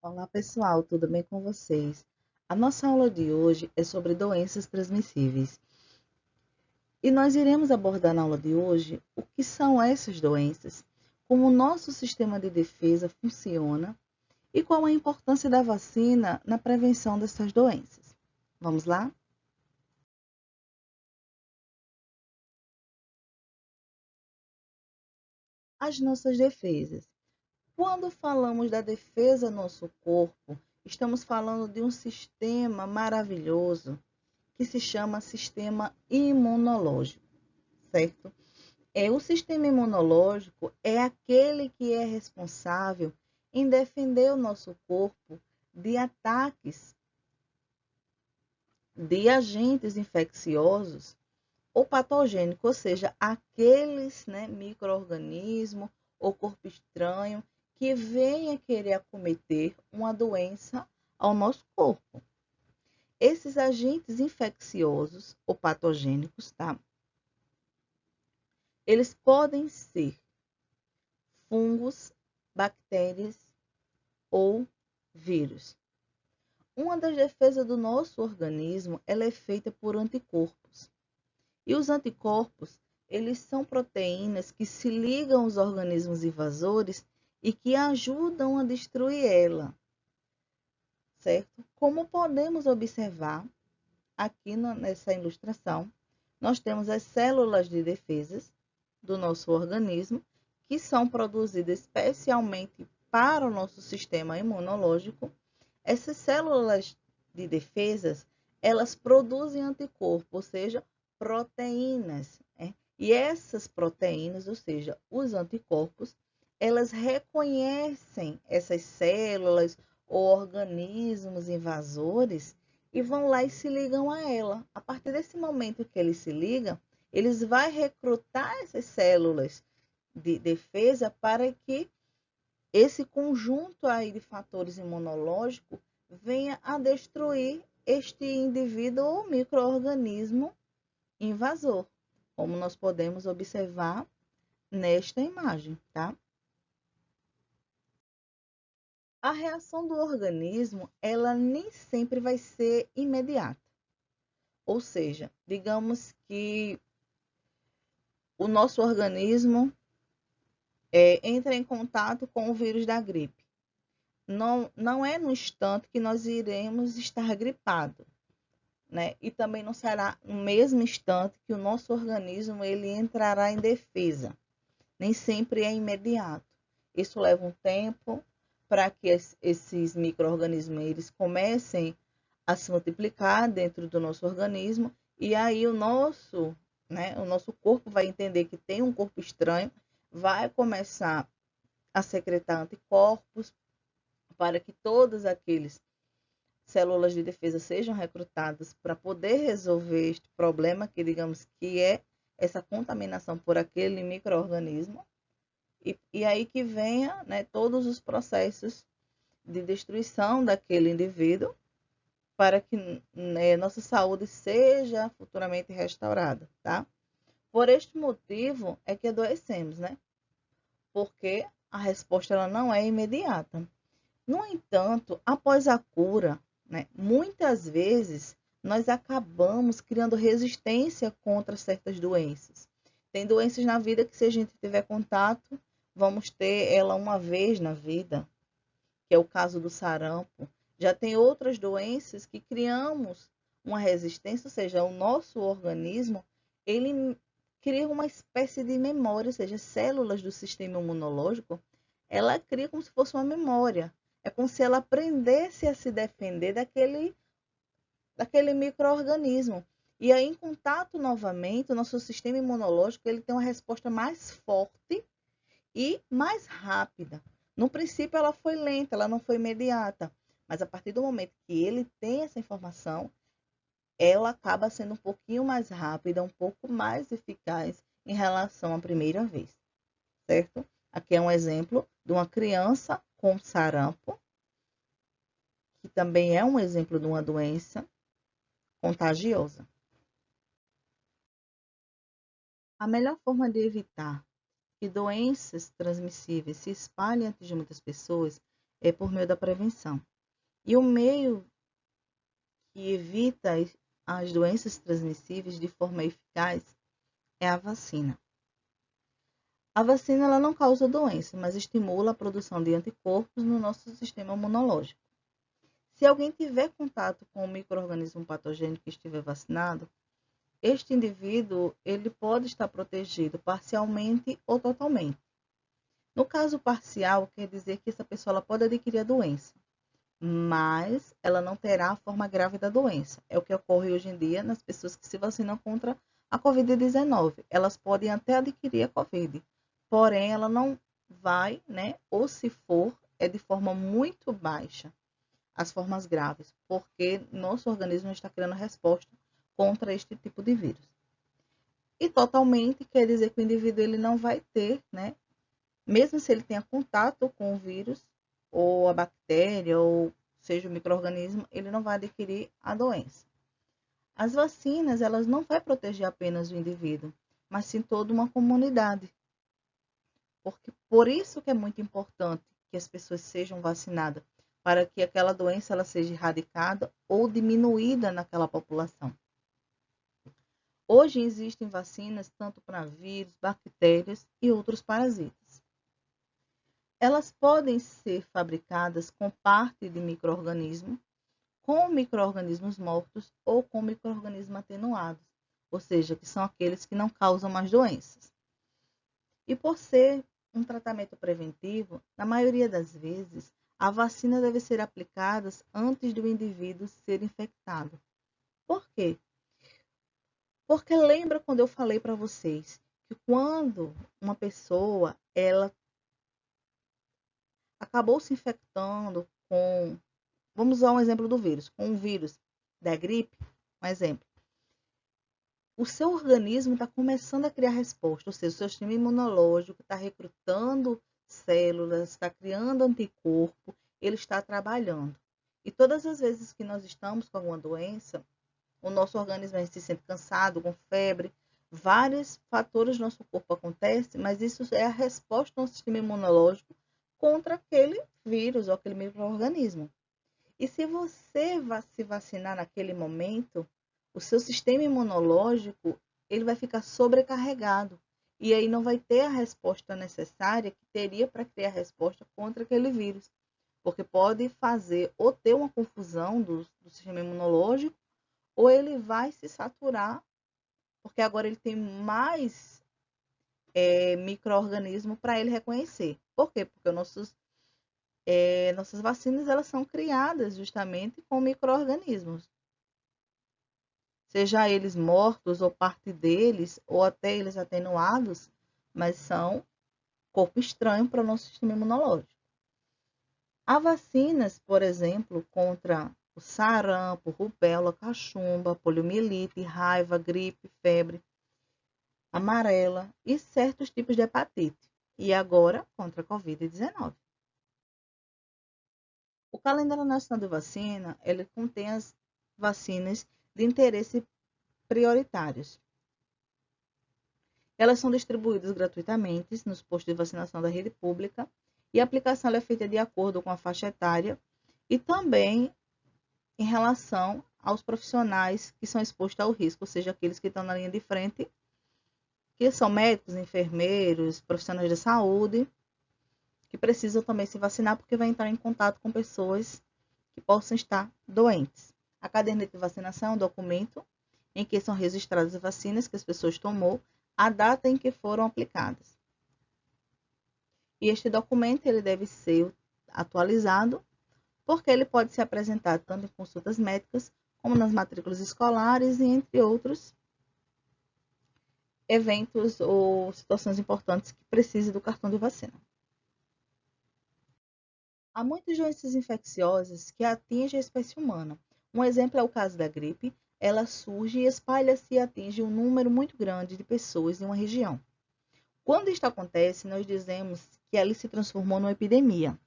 Olá pessoal, tudo bem com vocês? A nossa aula de hoje é sobre doenças transmissíveis. E nós iremos abordar na aula de hoje o que são essas doenças, como o nosso sistema de defesa funciona e qual a importância da vacina na prevenção dessas doenças. Vamos lá? As nossas defesas. Quando falamos da defesa do nosso corpo, estamos falando de um sistema maravilhoso que se chama sistema imunológico, certo? O sistema imunológico é aquele que é responsável em defender o nosso corpo de ataques de agentes infecciosos ou patogênicos, ou seja, aqueles micro-organismos ou corpo estranho que venha querer acometer uma doença ao nosso corpo. Esses agentes infecciosos ou patogênicos, tá? Eles podem ser fungos, bactérias ou vírus. Uma das defesas do nosso organismo, ela é feita por anticorpos. E os anticorpos, eles são proteínas que se ligam aos organismos invasores e que ajudam a destruir ela, certo? Como podemos observar aqui nessa ilustração, nós temos as células de defesas do nosso organismo, que são produzidas especialmente para o nosso sistema imunológico. Essas células de defesas, elas produzem anticorpos, ou seja, proteínas, né? E essas proteínas, ou seja, os anticorpos, elas reconhecem essas células ou organismos invasores e vão lá e se ligam a ela. A partir desse momento que eles se ligam, eles vão recrutar essas células de defesa para que esse conjunto aí de fatores imunológicos venha a destruir este indivíduo ou micro-organismo invasor, como nós podemos observar nesta imagem, tá? A reação do organismo, ela nem sempre vai ser imediata. Ou seja, digamos que o nosso organismo entra em contato com o vírus da gripe. Não é no instante que nós iremos estar gripados, né? E também não será no mesmo instante que o nosso organismo ele entrará em defesa. Nem sempre é imediato. Isso leva um tempo para que esses micro-organismos eles comecem a se multiplicar dentro do nosso organismo e aí o nosso corpo vai entender que tem um corpo estranho, vai começar a secretar anticorpos para que todas aqueles células de defesa sejam recrutadas para poder resolver este problema que digamos que é essa contaminação por aquele micro-organismo e aí que venha, né, todos os processos de destruição daquele indivíduo para que, né, nossa saúde seja futuramente restaurada, tá? Por este motivo é que adoecemos, né? Porque a resposta ela não é imediata. No entanto, após a cura, né, muitas vezes nós acabamos criando resistência contra certas doenças. Tem doenças na vida que se a gente tiver contato, vamos ter ela uma vez na vida, que é o caso do sarampo. Já tem outras doenças que criamos uma resistência, ou seja, o nosso organismo, ele cria uma espécie de memória, ou seja, células do sistema imunológico, ela cria como se fosse uma memória. É como se ela aprendesse a se defender daquele micro-organismo. E aí, em contato novamente, o nosso sistema imunológico ele tem uma resposta mais forte e mais rápida. No princípio, ela foi lenta, ela não foi imediata. Mas a partir do momento que ele tem essa informação, ela acaba sendo um pouquinho mais rápida, um pouco mais eficaz em relação à primeira vez, certo? Aqui é um exemplo de uma criança com sarampo, que também é um exemplo de uma doença contagiosa. A melhor forma de evitar que doenças transmissíveis se espalhem entre muitas pessoas é por meio da prevenção. E o meio que evita as doenças transmissíveis de forma eficaz é a vacina. A vacina ela não causa doença, mas estimula a produção de anticorpos no nosso sistema imunológico. Se alguém tiver contato com um micro-organismo patogênico que estiver vacinado, este indivíduo ele pode estar protegido parcialmente ou totalmente. No caso parcial, quer dizer que essa pessoa ela pode adquirir a doença, mas ela não terá a forma grave da doença. É o que ocorre hoje em dia nas pessoas que se vacinam contra a Covid-19. Elas podem até adquirir a Covid, porém ela não vai, né? Ou se for, é de forma muito baixa as formas graves, porque nosso organismo está criando resposta contra este tipo de vírus. E totalmente quer dizer que o indivíduo ele não vai ter, né? Mesmo se ele tenha contato com o vírus, ou a bactéria, ou seja, o micro-organismo, ele não vai adquirir a doença. As vacinas, elas não vão proteger apenas o indivíduo, mas sim toda uma comunidade. Porque por isso que é muito importante que as pessoas sejam vacinadas, para que aquela doença ela seja erradicada ou diminuída naquela população. Hoje existem vacinas tanto para vírus, bactérias e outros parasitas. Elas podem ser fabricadas com parte de micro-organismo, com micro-organismos mortos ou com micro-organismos atenuados, ou seja, que são aqueles que não causam mais doenças. E por ser um tratamento preventivo, na maioria das vezes, a vacina deve ser aplicada antes do indivíduo ser infectado. Por quê? Porque lembra quando eu falei para vocês que quando uma pessoa ela acabou se infectando com, vamos usar um exemplo do vírus, com um vírus da gripe, um exemplo. O seu organismo está começando a criar resposta, ou seja, o seu sistema imunológico está recrutando células, está criando anticorpo, ele está trabalhando. E todas as vezes que nós estamos com alguma doença, o nosso organismo se sente cansado, com febre, vários fatores do nosso corpo acontecem, mas isso é a resposta do nosso sistema imunológico contra aquele vírus ou aquele micro-organismo. E se você se vacinar naquele momento, o seu sistema imunológico ele vai ficar sobrecarregado e aí não vai ter a resposta necessária que teria para criar a resposta contra aquele vírus, porque pode fazer ou ter uma confusão do sistema imunológico ou ele vai se saturar, porque agora ele tem mais micro-organismo para ele reconhecer. Por quê? Porque nossas vacinas elas são criadas justamente com micro-organismos. Seja eles mortos ou parte deles, ou até eles atenuados, mas são corpo estranho para o nosso sistema imunológico. Há vacinas, por exemplo, contra o sarampo, rubéola, cachumba, poliomielite, raiva, gripe, febre amarela e certos tipos de hepatite. E agora contra a Covid-19. O calendário nacional de vacina, ele contém as vacinas de interesse prioritários. Elas são distribuídas gratuitamente nos postos de vacinação da rede pública e a aplicação é feita de acordo com a faixa etária e também em relação aos profissionais que são expostos ao risco, ou seja, aqueles que estão na linha de frente, que são médicos, enfermeiros, profissionais de saúde, que precisam também se vacinar porque vai entrar em contato com pessoas que possam estar doentes. A caderneta de vacinação é um documento em que são registradas as vacinas que as pessoas tomou, a data em que foram aplicadas. E este documento ele deve ser atualizado, porque ele pode ser apresentado tanto em consultas médicas, como nas matrículas escolares e entre outros eventos ou situações importantes que precisem do cartão de vacina. Há muitas doenças infecciosas que atingem a espécie humana. Um exemplo é o caso da gripe. Ela surge e espalha-se e atinge um número muito grande de pessoas em uma região. Quando isto acontece, nós dizemos que ela se transformou numa epidemia.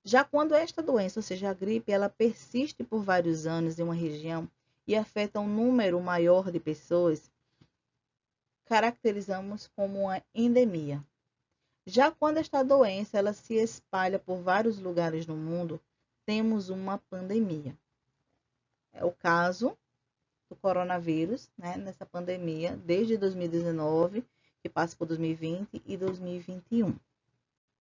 Já quando esta doença, ou seja, a gripe, ela persiste por vários anos em uma região e afeta um número maior de pessoas, caracterizamos como uma endemia. Já quando esta doença ela se espalha por vários lugares no mundo, temos uma pandemia. É o caso do coronavírus, né, nessa pandemia, desde 2019, que passa por 2020 e 2021.